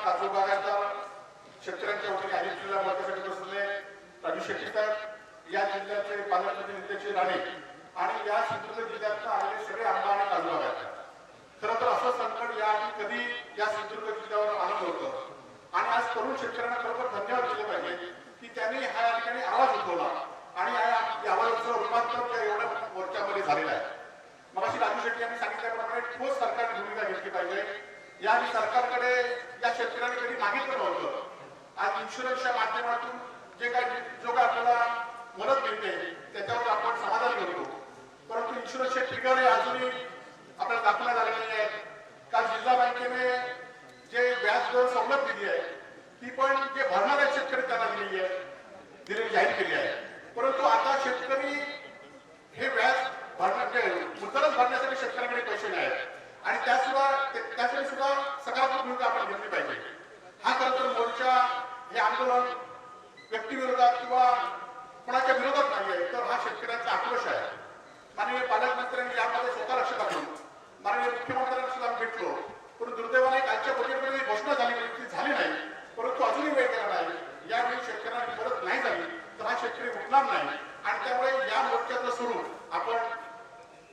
काजू बागायतदार शेतकऱ्यांच्या वतीने अनेक जिल्हा मोर्चासाठी बसलेले राजू शेट्टी साहेब, या जिल्ह्याचे पालकमंत्री नितेश राणे आणि या सिंधुदुर्ग जिल्ह्यात आलेले सगळे आंबा आणि काजू बागायतदार. खरं तर असं संकट याआधी कधी या सिंधुदुर्ग जिल्ह्यावर आलं नव्हतं आणि आज तरुण शेतकऱ्यांना खरोखर धन्यवाद दिले पाहिजे की त्यांनी हा या ठिकाणी आवाज उठवला आणि या आवाजाचं रूपांतर एवढ्या मोर्चामध्ये झालेलं आहे. मग अशी राजू शेट्टी यांनी सांगितल्याप्रमाणे ठोस सरकारने भूमिका घेतली पाहिजे. या सरकारकडे या शेतकऱ्यांनी कधी मागितलं नव्हतं. आज इन्शुरन्सच्या माध्यमातून जो काय आपल्याला मदत मिळते त्याच्यावर आपण समाधान करतो, परंतु इन्शुरन्सचे ट्रिगर अजूनही आपल्याला दाखवण्यात आलेले नाही आहेत. काल जिल्हा बँकेने जे व्याज दर सवलत दिली आहे ती पण जे भरणारे शेतकरी त्यांना दिलेली जाहीर केली आहे, परंतु आता शेतकरी हे व्याज मुद्दलच भरण्यासाठी शेतकऱ्यांकडे पैसे नाही आहेत आणि त्यासाठी सुद्धा सकारात्मक भूमिका आपण घेतली पाहिजे. हा खरं तर मोर्चा हे आंदोलन व्यक्तीविरोधात किंवा कोणाच्या विरोधात नाही आहे, तर हा शेतकऱ्यांचा आक्रोश आहे. माननीय पालकमंत्र्यांनी यामध्ये स्वतः लक्ष टाकून माननीय मुख्यमंत्र्यांना सुद्धा भेटलो, पण दुर्दैवाने कालच्या बजेटमध्ये घोषणा झाली नाही, परंतु अजूनही वेळ केला नाही. यावेळी शेतकऱ्यांना मदत नाही झाली तर हा शेतकरी उठणार नाही आणि त्यामुळे या मोर्चाचं स्वरूप आपण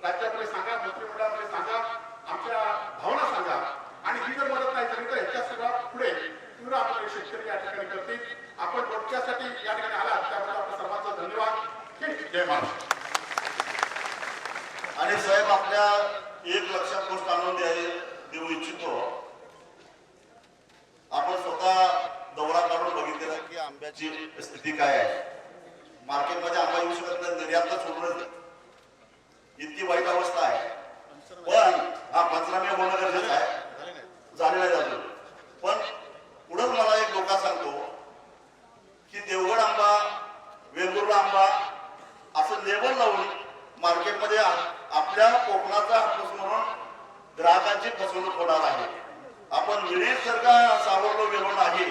राज्यामध्ये सांगा, मंत्रिमंडळामध्ये सांगा, आमच्या भावना सांगा आणि ही जर मदत नाही झाली तर याच्या सुद्धा पुढे तीव्र आंदोलन शेतकरी या ठिकाणी करतील. आपण मोर्चासाठी या ठिकाणी आलात त्याबद्दल आपल्या सर्वांचा धन्यवाद. जय महाराष्ट्र. आणि साहेब, आपल्या एक लक्षात गोष्ट आणून देऊ इच्छितो. आपण स्वतः दौरा काढून बघितलेला की आंब्याची स्थिती काय आहे. मार्केटमध्ये आंबा येऊ शकत नाही, निर्यात सोडून इतकी वाईट अवस्था आहे. पण हा पंचनामे होणं गरजेचं आहे, झालेला आहे अजून. पण पुढे मला एक धोका सांगतो की देवगड आंबा, वेंगुर्ला आंबा असं लेबल लावून मार्केटमध्ये आपल्या कोकणाचा हापूस म्हणून ग्राहकांची फसवणूक होणार आहे. आपण वेळेस जर का सावरलो गेलो नाही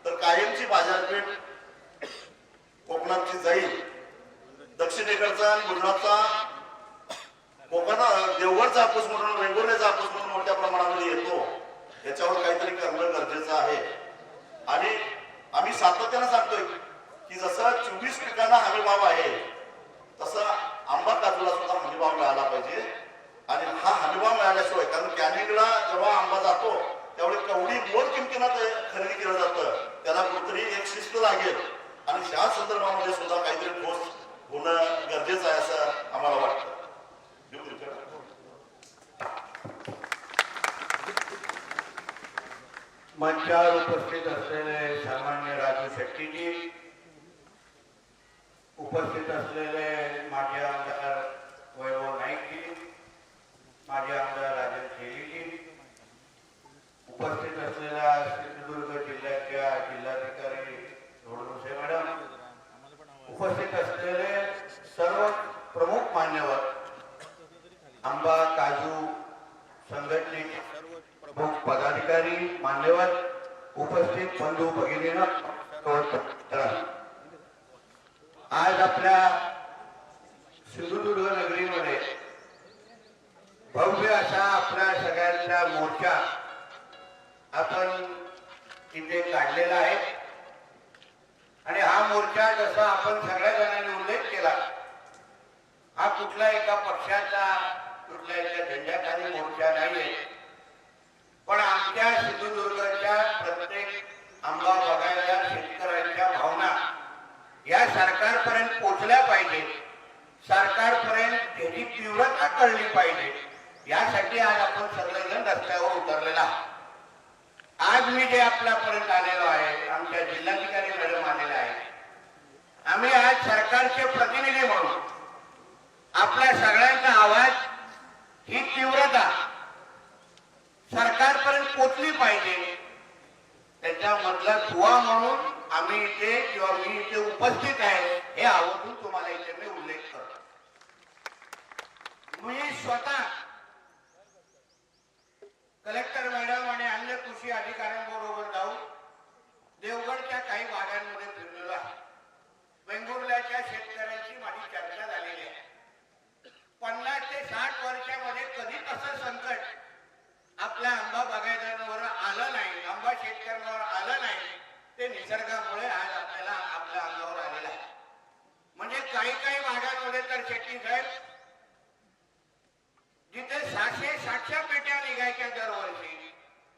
तर कायमची बाजारपेठ कोकणाची जाईल. दक्षिणेकडचा आणि गुजरातचा कोकणात देवगडचा हापूस म्हणून, वेंगुर्ल्याचा हापूस म्हणून मोठ्या प्रमाणामध्ये येतो. याच्यावर काहीतरी करणं गरजेचं आहे. आणि आम्ही सातत्यानं सांगतोय की जसं 24 पिकांना हमी भाव आहे तसा आंबा काजूला सुद्धा हमी भाव मिळाला पाहिजे. आणि हा हमी भाव मिळाल्याशिवाय, कारण कॅनिंगला जेव्हा आंबा जातो त्यावेळी केवढी मोल किमतीनं ते खरेदी केलं जातं, त्याला कुठेतरी एक शिस्त लागेल आणि ह्या संदर्भामध्ये सुद्धा काहीतरी ठोस होणं गरजेचं आहे असं आम्हाला वाटतं. मंचावर उपस्थित असलेले सन्माननीय राजू शेट्टीजी, उपस्थित असलेले माजी आमदार वैभव नाईकजी, माजी आमदार राजन शेलीजी, उपस्थित असलेल्या सिंधुदुर्ग जिल्ह्याच्या जिल्हाधिकारी धोडसे मॅडम, उपस्थित असलेले सर्व प्रमुख मान्यवर, आंबा काजू संघटनेचे सर्व प्रमुख पदाधिकारी मान्यवर, उपस्थित बंधू भगिनींनो, आज आपल्या सिंधुदुर्ग नगरीमध्ये भव्य असा आपल्या सगळ्यांचा मोर्चा आपण इथे काढलेला आहे. आणि हा मोर्चा जसा आपण सगळ्या जणांनी उल्लेख केला, हा कुठल्या एका पक्षाचा, कुठल्या एका झेंड्याखाली मोर्चा नाहीये, पण आमच्या सिंधुदुर्गच्या प्रत्येक आंबा बागायतदार शेतकऱ्यांच्या भावना या सरकारपर्यंत पोहोचल्या पाहिजे, सरकारपर्यंत त्याची तीव्रता कळली पाहिजे, यासाठी आज आपण सगळेजण रस्त्यावर उतरलेला आहोत. आज मी जे आपल्यापर्यंत आलेलो आहे, आमच्या जिल्हाधिकारी मॅडम आलेल्या आहे, आम्ही आज सरकारचे प्रतिनिधी म्हणून आपल्या सगळ्यांचा आवाज, ही तीव्रता सरकारपर्यंत पोचली पाहिजे, त्याच्यामधला दुवा म्हणून आम्ही इथे किंवा मी इथे उपस्थित आहे हे आवर्जून तुम्हाला इथे मी उल्लेख करतो. मी स्वतः कलेक्टर मॅडम आणि अन्य कृषी अधिकाऱ्यांबरोबर जाऊन देवगडच्या काही भागांमध्ये फिरलेलो आहे. वेंगुर्ल्याच्या शेतकऱ्यांची माझी चर्चा झालेली आहे. 50 ते 60 वर्षामध्ये कधी तसं संकट आपल्या आंबा बागायतदारांवर आलं नाही. आंबा शेतकऱ्यांना ते निसर्गामुळे आज आपल्याला आपल्या अंगावर आलेलं आहे. म्हणजे काही काही भागांमध्ये तर शेट्टी साहेब जिथे 600-700 पेट्या निघायच्या दरवर्षी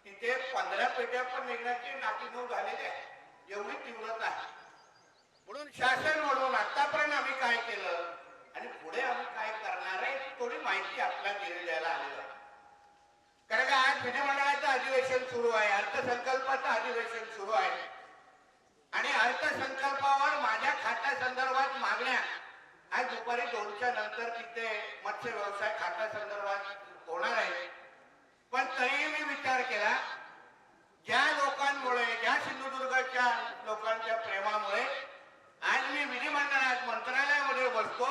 तिथे 15 पेट्या पण निघण्याची नाकीनूक झालेली आहे. एवढी तीव्रता आहे. म्हणून शासन म्हणून आतापर्यंत आम्ही काय केलं आणि पुढे आम्ही काय करणार आहे थोडी माहिती आपल्याला दिली द्यायला आलेली आहे. कारण का आज विधिमंडळाचं अधिवेशन सुरू आहे, अर्थसंकल्पाचं अधिवेशन सुरू आहे आणि अर्थसंकल्पावर माझ्या खात्यासंदर्भात मागण्या आज दुपारी 2च्या नंतर तिथे मत्स्य व्यवसाय खात्यासंदर्भात होणार आहे. पण तरीही मी विचार केला, ज्या लोकांमुळे, ज्या सिंधुदुर्गच्या लोकांच्या प्रेमामुळे आज मी विधिमंडळात मंत्रालयामध्ये बसतो,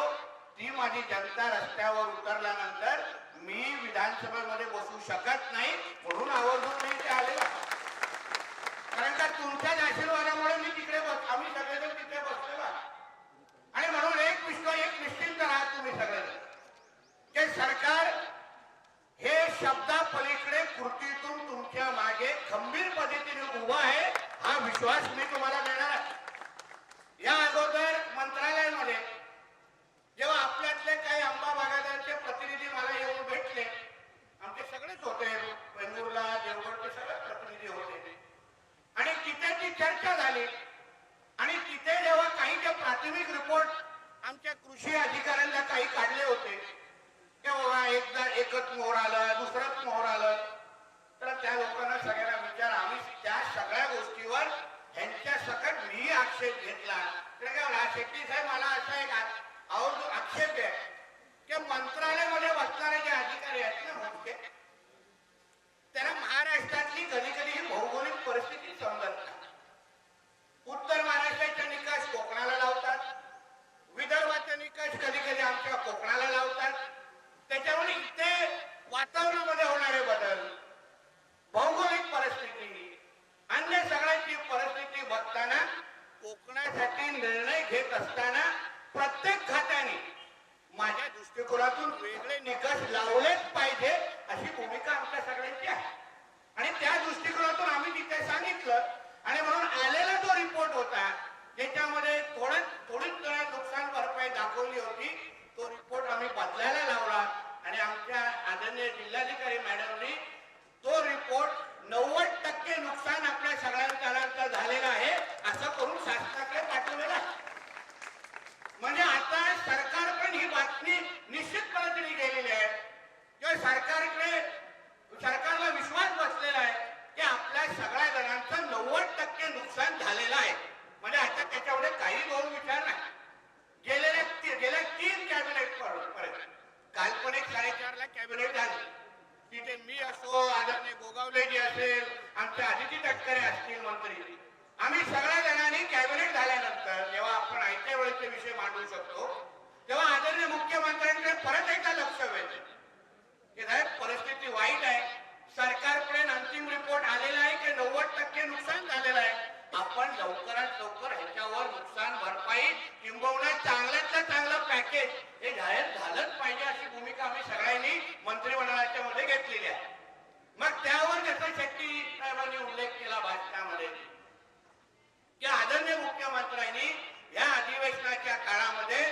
ती माझी जनता रस्त्यावर उतरल्यानंतर मी विधानसभेमध्ये बसू शकत नाही. म्हणून आवर्जून मी इथे आलेलो. कारण का तुमच्याच आशीर्वादामुळे मी तिकडे आम्ही सगळेजण तिथे बसलेलो आहे. आणि म्हणून एक निश्चिंत राहा तुम्ही सगळेजण, की सरकार हे शब्दा पलीकडे कृतीतून तुमच्या मागे खंबीर पद्धतीने उभा आहे, हा विश्वास मी तुम्हाला देणार आहे. या अगोदर मंत्रालयामध्ये जेव्हा आपल्यातले काही आंबा बागायतदारचे प्रतिनिधी मला येऊन भेटले, आमचे सगळेच होते, बेंगुरला देवगडचे सगळे प्रतिनिधी होते आणि तिथे ती चर्चा झाली. आणि तिथे जेव्हा काही जे प्राथमिक रिपोर्ट आमच्या कृषी अधिकाऱ्यांना काही काढले होते, तेव्हा एकदा एकच मोहर आलं, दुसरंच मोहर आलं, तर त्या लोकांना सगळ्यांना विचार, आम्ही त्या सगळ्या गोष्टीवर ह्यांच्या सकट मी आक्षेप घेतला. शेट्टी साहेब मला असा एक आक्षेप आहे की मंत्रालयामध्ये बसणारे जे अधिकारी आहेत ना मोठे, त्यांना महाराष्ट्रातली कधी कधी ही भौगोलिक परिस्थिती समजत नाही. उत्तर महाराष्ट्राचा निकष कोकणाला लावतात, विदर्भाचा निकष कधी कधी आमच्या कोकणाला लावतात. त्याच्यामुळे इथे वातावरणामध्ये होणारे बदल, भौगोलिक परिस्थिती, अन्य सगळ्यांची परिस्थिती बघताना कोकणासाठी निर्णय घेत असताना प्रत्येक खात्याने माझ्या दृष्टिकोनातून वेगळे निकष लावलेच पाहिजे अशी भूमिका आमच्या सगळ्यांची आहे. आणि त्या दृष्टिकोनातून आम्ही तिथे सांगितलं. आणि म्हणून आलेला जो रिपोर्ट होता ज्याच्यामध्ये थोडीच नुकसान भरपाई दाखवली होती, तो रिपोर्ट आम्ही बदलायला लावला आणि आमच्या आदरणीय जिल्हाधिकारी मॅडमनी तो रिपोर्ट 90% नुकसान आपल्या सगळ्यांचं झालेलं आहे असं करून शासनाकडे पाठवलेला. म्हणजे आता सरकार पण ही बातमी निश्चित पद्धतीने गेलेली आहे किंवा सरकारला विश्वास बसलेला आहे की आपल्या सगळ्या जणांचं 90% नुकसान झालेलं आहे. म्हणजे आता त्याच्यामध्ये काही दोन विचार नाही. गेल्या 3 कॅबिनेट पर्यंत काल्पनिक 4.5 लाख कॅबिनेट झाले. तिथे मी असो, आदरणीय गोगावलेजी असेल, आमचे आदिती तटकरे असतील मंत्री, आम्ही सगळ्या जणांनी कॅबिनेट झाल्यानंतर जेव्हा आपण आयत्या वेळेचे विषय मांडू शकतो तेव्हा आदरणीय मुख्यमंत्र्यांकडे परत एकदा लक्ष वेधलं की साहेब परिस्थिती वाईट आहे, सरकारकडे अंतिम रिपोर्ट आलेला आहे की 90% नुकसान झालेलं आहे, आपण लवकरात लवकर ह्याच्यावर नुकसान भरपाई किंबहुना चांगल्यातलं चांगलं पॅकेज हे जाहीर झालंच पाहिजे अशी भूमिका आम्ही सगळ्यांनी मंत्रिमंडळाच्या मध्ये घेतलेली आहे. मग त्यावर जसं शेट्टी साहेबांनी उल्लेख केला भाषणामध्ये की आदरणीय मुख्यमंत्र्यांनी या अधिवेशनाच्या काळामध्ये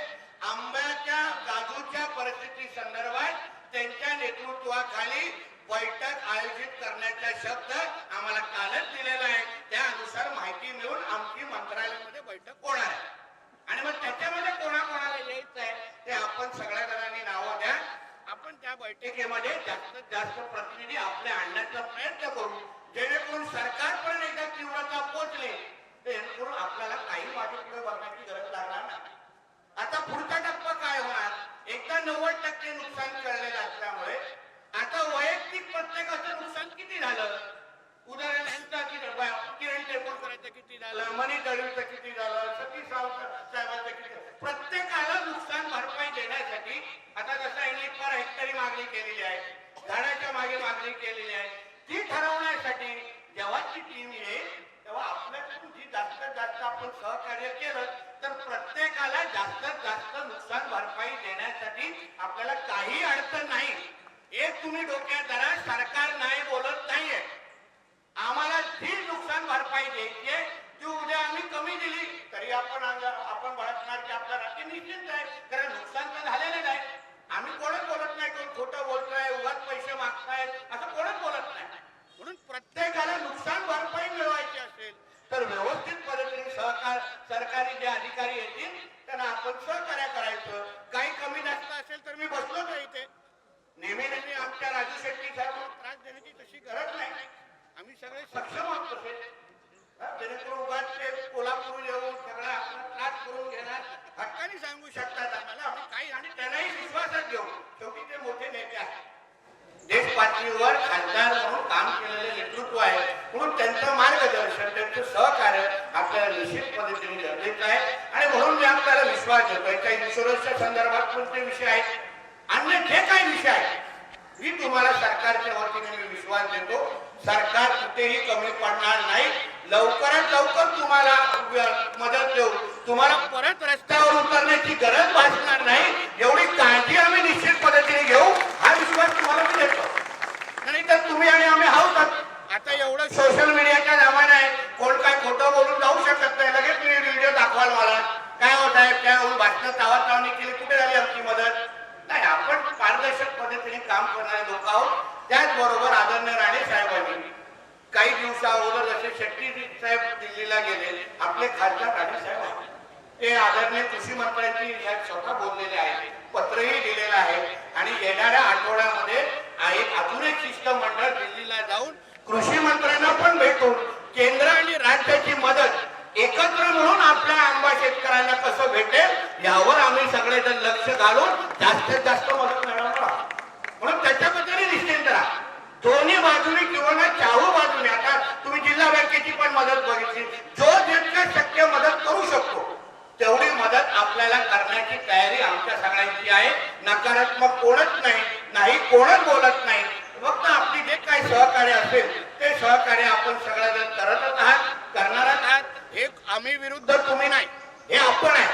आंब्याच्या काजूच्या परिस्थिती संदर्भात त्यांच्या नेतृत्वाखाली बैठक आयोजित करण्याचा शब्द आम्हाला कालच दिलेला आहे. त्यानुसार माहिती मिळून आमची मंत्रालयामध्ये बैठक होणार आहे. आणि मग त्याच्यामध्ये कोणाकोणाला यायचं आहे ते आपण सगळ्या जणांनी नावं द्या. आपण त्या बैठकीमध्ये जास्तीत जास्त प्रतिनिधी आपले आणण्याचा प्रयत्न करू जेणेकरून सरकारपर्यंत एकदा तीव्रता पोहोचली जेणेकरून आपल्याला काही मागे पुढे बघण्याची गरज लागणार नाही. आता पुढचा टप्पा काय होणार, एकदा 90% नुकसान कळलेलं असल्यामुळे आता वैयक्तिक प्रत्येकाचं नुकसान किती झालं, उदाहरण यांचा किरण टेंभुर्करांचं किती झालं, मनी दळवीचं किती झालं, सतीश साहेबांचं किती झालं, प्रत्येकाला नुकसान भरपाई देण्यासाठी आता जसं यांनी पर हेक्टरी मागणी केलेली आहे, झाडाच्या मागे मागणी केलेली आहे, ती ठरवण्यासाठी जेव्हा ती टीम येईल तेव्हा आपल्याकडून जी जास्तीत जास्त आपण सहकार्य केलं तर प्रत्येकाला जास्तीत जास्त नुकसान भरपाई देण्यासाठी आपल्याला काही अडचण नाही. एक तुम्ही डोक्यात धरा, सरकार नाही बोलत नाहीये, आम्हाला जी नुकसान भरपाई द्यायची ती तरी आपण बाळगणार की आपला राज्य निश्चित आहे, कारण नुकसान तर झालेलं नाही. आम्ही कोणच बोलत नाही कोण खोटं बोलतोय, उगाच पैसे मागतायत असं कोणच बोलत नाही. म्हणून प्रत्येकाला नुकसान भरपाई मिळवायची असेल तर व्यवस्थित पद्धतीने सरकारी जे अधिकारी येतील त्यांना आपण सहकार्य करायचं. काही कमी जास्त असेल तर मी बसलो नाही इथे. नेहमी आमच्या राजू शेट्टी साहेबांना त्रास देण्याची तशी गरज नाही. आम्ही सगळे सक्षम आहोत तसे. जेणेकरून उगाच ते कोल्हापूर येऊन सगळा आपला त्रास करून घेणार हक्काने सांगू शकतात आम्हाला. आम्ही काही आणि त्यांनाही विश्वासात घेऊ. शेवटी ते मोठे नेते आहेत, देश पातळीवर खासदार म्हणून काम केलेले नेतृत्व आहे. म्हणून त्यांचं मार्गदर्शन त्यांचं सहकार्य आपल्याला निश्चित पद्धतीने गरजेचं आहे. आणि म्हणून मी आपल्याला विश्वास देतोय. काही इन्शुरन्सच्या संदर्भात कोणते विषय आहेत, अन्य जे काही विषय आहेत, मी तुम्हाला सरकारच्या वतीने मी विश्वास देतो सरकार कुठेही कमी पडणार नाही. लवकरात लवकर तुम्हाला मदत देऊ. तुम्हाला परत रस्त्यावर उतरण्याची गरज भासणार नाही एवढी काळजी आम्ही निश्चित पद्धतीने घेऊ, हा विश्वास तुम्हाला मी देतो. नाही तर तुम्ही आणि आम्ही आहोतच. आता एवढं सोशल मीडियाचा जमाना आहे, कोण काय खोटं बोलून जाऊ शकत नाही. लगेच तुम्ही व्हिडिओ दाखवाल मला काय होत आहे, त्याहून भाषण तावातावणी केली, कुठे झाली आमची मदत नाही. आपण पारदर्शक पद्धतीने काम करणारे लोक आहोत. त्याचबरोबर आदरणीय राणे साहेबांनी काही दिवसा अगोदर जसे शेट्टी साहेब दिल्लीला गेले, आपले खासदार राणे साहेब आहेत, ते आदरणीय कृषी मंत्र्यांची स्वतः बोललेले आहेत, पत्रही दिलेलं आहे. आणि येणाऱ्या आठवड्यामध्ये एक अजून एक शिष्टमंडळ दिल्लीला जाऊन कृषी मंत्र्यांना पण भेटून केंद्र आणि राज्याची मदत एकत्र म्हणून आपल्या आंबा शेतकऱ्यांना कसं भेटेल यावर आम्ही सगळेजण लक्ष घालून जास्तीत जास्त मदत मिळवणार आहोत. म्हणून त्याच्याबद्दल निश्चिंत राहा. दोन्ही बाजूने किंवा ना चाहू बाजूने. आता तुम्ही जिल्हा बँकेची पण मदत बघितली. जो जितकं शक्य मदत करू शकतो तेवढी मदत आपल्याला करण्याची तयारी आमच्या सगळ्यांची आहे. नकारात्मक कोणच नाही कोणच बोलत नाही. फक्त आपली जे काही सहकार्य असेल ते सहकार्य आपण सगळेजण करतच आहात, करणारच आहात. हे आम्ही विरुद्ध तुम्ही नाही, हे आपण आहे.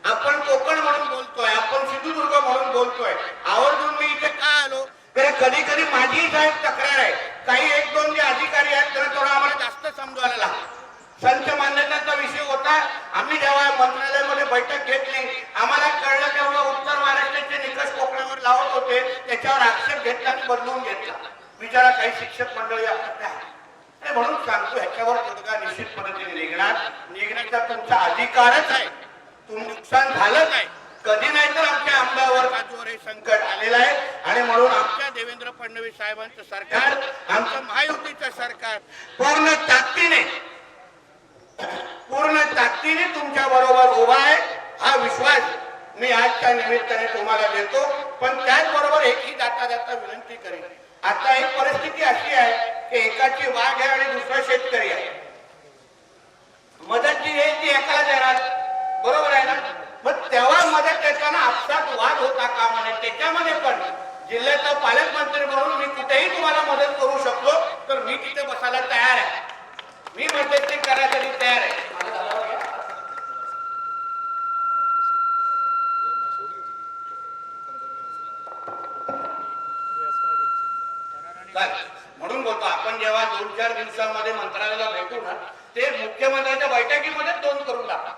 आपण कोकण म्हणून बोलतोय, आपण सिंधुदुर्ग म्हणून बोलतोय. आवर्जून मी इथे का आलो, कधी कधी माझी साहेब तक्रार आहे, काही एक दोन जे अधिकारी आहेत त्यांना थोडं आम्हाला जास्त समजवायला लागतं. संच मान्यताचा विषय होता. आम्ही जेव्हा मंत्रालयामध्ये बैठक घेतली आम्हाला कळलं तेव्हा उत्तर महाराष्ट्राचे निकष कोकणावर लावत होते, त्याच्यावर आक्षेप घेतला आणि बदलून घेतला. विचारा काही शिक्षक मंडळी आपल्याकडे आहे. म्हणून सांगतो ह्याच्यावर तोडगा निश्चित पद्धतीने निघण्याचा तुमचा अधिकारच आहे. नुकसान झालं नाही कधी नाही तर आमच्या आंब्यावर काजूवर हे संकट आलेलं आहे. आणि म्हणून आमच्या देवेंद्र फडणवीस साहेबांचं सरकार, आमचं महायुतीचं सरकार पूर्ण ताकदीने तुमच्या बरोबर उभा आहे. हा विश्वास मी आजच्या निमित्ताने तुम्हाला देतो. पण त्याचबरोबर एकही जाता विनंती करेन. आता एक परिस्थिती अशी आहे की एकाची वाघ आहे आणि दुसरा शेतकरी आहे. मदत जी आहे ती एकाला देणार, बरोबर आहे ना. मग तेव्हा मदत देताना आपसात वाद होता कामा नये. त्याच्यामध्ये पण जिल्ह्याचा पालकमंत्री म्हणून मी कुठेही तुम्हाला मदत करू शकलो तर मी तिथे बसायला तयार आहे. मी मदत करायसाठी तयार आहे. म्हणून बोलतो आपण जेव्हा 2-4 दिवसांमध्ये मंत्रालयाला भेटू ना, ते मुख्यमंत्र्यांच्या बैठकीमध्ये नोंद करून टाका.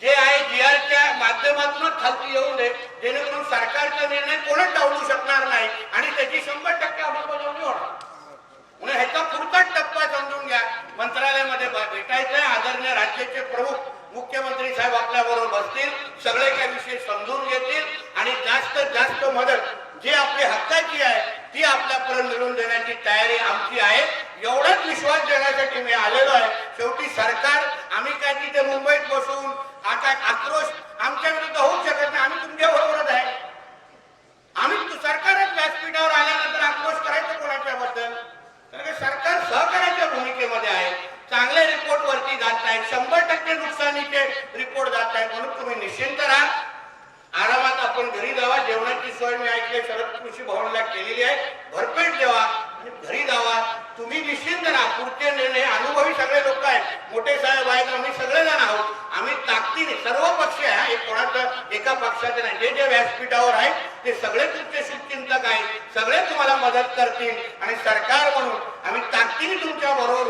जे आहे जीआरच्या माध्यमातूनच खालती येऊ दे, जेणेकरून सरकारचा निर्णय कोणच डावलू शकणार नाही आणि त्याची 100% अंमलबजावणी होणार. म्हणून ह्याचा पुढचाच टप्पा समजून घ्या. मंत्रालयामध्ये भेटायचंय. आदरणीय राज्याचे प्रमुख मुख्यमंत्री साहेब आपल्या बरोबर बसतील, सगळे काही विषय समजून घेतील आणि जास्तीत जास्त मदत जी आपली हक्काची आहे ती आपल्यापर्यंत मिळवून देण्याची तयारी आमची आहे. एवढाच विश्वास देण्यासाठी मी आलेलो आहे. शेवटी सरकार आम्ही काय तिथे मुंबईत बसून आता आक्रोश आमच्या विरुद्ध होऊ शकत नाही. आम्ही तुमच्या बरोबरच आहे. आम्ही सरकारच व्यासपीठावर आल्यानंतर आक्रोश करायचं कोणाच्याबद्दल, कारण सरकार सहकार्याच्या भूमिकेमध्ये आहे. चांगले रिपोर्ट वरती जात आहेत, 100% नुकसानीचे रिपोर्ट जात आहेत. म्हणून तुम्ही निश्चिंत राहा, आरामात आपण घरी जावा. जेवणाची सोय मी ऐकले शरद कृषी भवनला केलेली आहे. भरपेट जेवा आणि घरी जावा. तुम्ही निश्चिंत राहा. पुढचे निर्णय अनुभवी सगळे लोक आहेत. आहेत, मोठे साहेब आहेत, आम्ही सगळेजण आहोत. आम्ही ताकदीने सर्व पक्ष आहे, एक कोणाचं एका पक्षाचे नाही, जे जे व्यासपीठावर आहेत ते सगळे तुमचे शुभचिंतक आहेत, सगळे तुम्हाला मदत करतील आणि सरकार म्हणून आम्ही ताकदीने तुमच्या बरोबर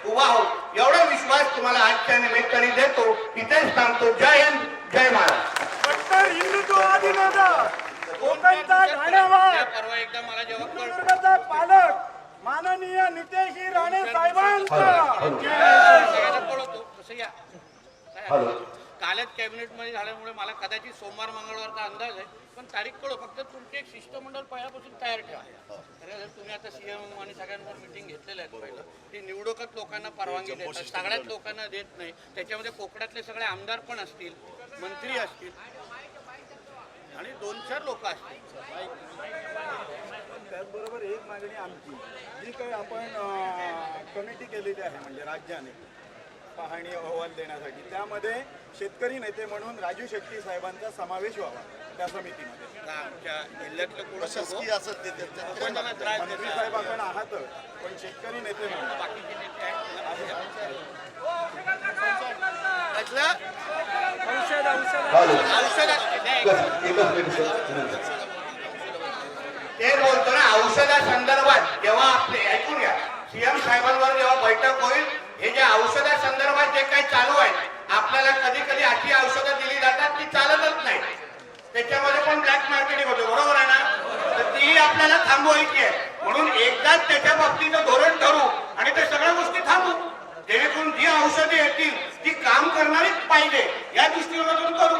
उभा आहोत एवढा विश्वास तुम्हाला आजच्या निमित्ताने देतो. इथेच थांबतो. जय हिंद, जय महाराष्ट्र. कट्टर हिंदुत्ववादी नेता, कोकणचा ठाणेवाड, सिंधुदुर्गचा पालक माननीय नितेशजी राणे साहेबांचा. कालच कॅबिनेट मध्ये झाल्यामुळे मला कदाचित सोमवार मंगळवारचा अंदाज आहे, पण तारीख कळू. फक्त तुमचे एक शिष्टमंडळ पहिल्यापासून तयार ठेवा. खरं तुम्ही आता सीएम आणि सगळ्यांवर मिटिंग घेतलेल्या आहेत. पहिलं ते निवडकच लोकांना परवानगी देतात, सगळ्याच लोकांना देत नाही. त्याच्यामध्ये कोकणातले सगळे आमदार पण असतील, मंत्री असतील आणि 2-4 लोक असतील. त्याचबरोबर एक मागणी आमची, जी काही आपण कमिटी केलेली आहे म्हणजे राज्याने पाहणी अहवाल देण्यासाठी, त्यामध्ये शेतकरी नेते म्हणून राजू शेट्टी साहेबांचा समावेश व्हावा त्या समितीमध्ये. आमच्या जिल्ह्यातलं कोण प्रशासकीय असेल ते कोणाला त्रास मंत्री देतात? साहेब आपण आहात, पण शेतकरी नेते म्हणून बाकीचे नेते आहेत ना? ते बोलतो ना औषधासंदर्भात जेव्हा आपले ऐकून घ्या, सीएम साहेबांवर जेव्हा बैठक होईल, हे जे औषधासंदर्भात जे काही चालू आहे, आपल्याला कधी कधी अशी औषधं दिली जातात ती चालतच नाही, त्याच्यामध्ये पण ब्लॅक मार्केटिंग होते, बरोबर आहे ना? तर तीही आपल्याला थांबवायची आहे. म्हणून एकदाच त्याच्या बाबतीचं धोरण ठरवू आणि ते सगळ्या गोष्टी थांबू, जेणेकरून जी औषधे येतील ती काम करणारीच पाहिजे या दृष्टिकोनातून करू.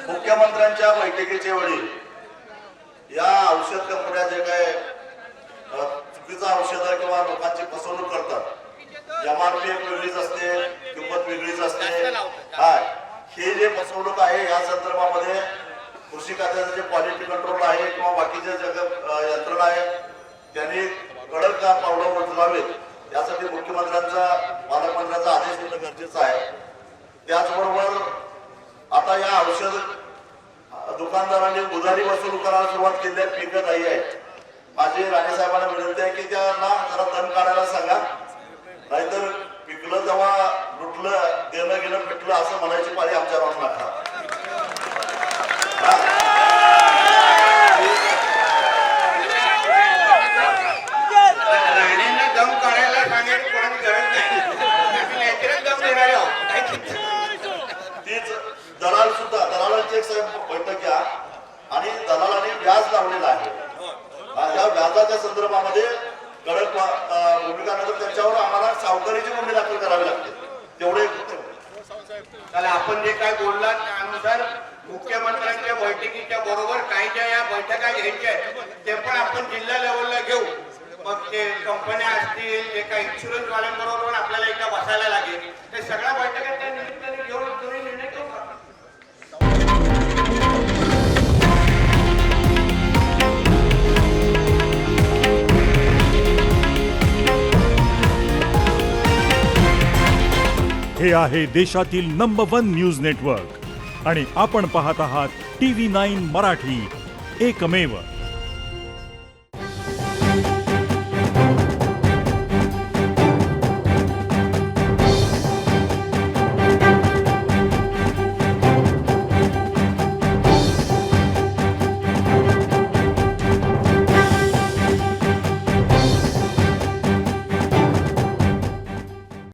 मुख्यमंत्र्यांच्या बैठकीच्या वेळी या औषध कंपन्या जे काय चुकीचं औषध किंवा लोकांची फसवणूक करतात, एमआरपी एक वेगळीच असते, किंमत वेगळीच असते. हा, हे जे फसवणूक आहे या संदर्भामध्ये कृषी खात्याचं जे क्वालिटी कंट्रोल आहे किंवा बाकीचे जे यंत्रणा आहे त्यांनी कडक पावलं उचलावेत यासाठी मुख्यमंत्र्यांचा पालकमंत्र्यांचा आदेश देणं गरजेचं आहे. त्याचबरोबर आता या औषध दुकानदारांनी उधारी वसूल करायला सुरुवात केली आहे, पिकत नाही आहे. माझी राणे साहेबांना विनंती आहे की त्यांना जरा दम काढायला सांगा, नाहीतर पिकलं तेव्हा लुटलं, देणं घेणं पिकलं असं म्हणायची पाळी आमच्यावर नका. राणेंना दम काढायला सांगायची कोणाची गरज नाही, नॅचरल दम देणारे आहोत. तीच दलाल सुद्धा, दलालांची एक साहेब बैठक घ्या आणि दलालांनी व्याज लावलेलं आहे, या व्याजाच्या संदर्भामध्ये कडक भूमिका नंतर त्यांच्यावर आम्हाला सावकारीची गुन्हे दाखल करावे लागते. तेवढे त्याला आपण जे काय बोललात त्यानुसार मुख्यमंत्र्यांच्या बैठकीच्या बरोबर काही ज्या या बैठका घ्यायच्या आहेत ते पण आपण जिल्हा लेवलला घेऊ. मग ते कंपन्या असतील, जे काही इन्शुरन्स वाल्यांबरोबर पण आपल्याला एकदा बसायला लागेल. ते सगळ्या बैठका त्या निमित्ताने घेऊन तुम्ही निर्णय घेऊ शकता. हे आहे देशातील नंबर 1 न्यूज नेटवर्क आणि आपण पाहत आहात TV9 मराठी, एकमेव.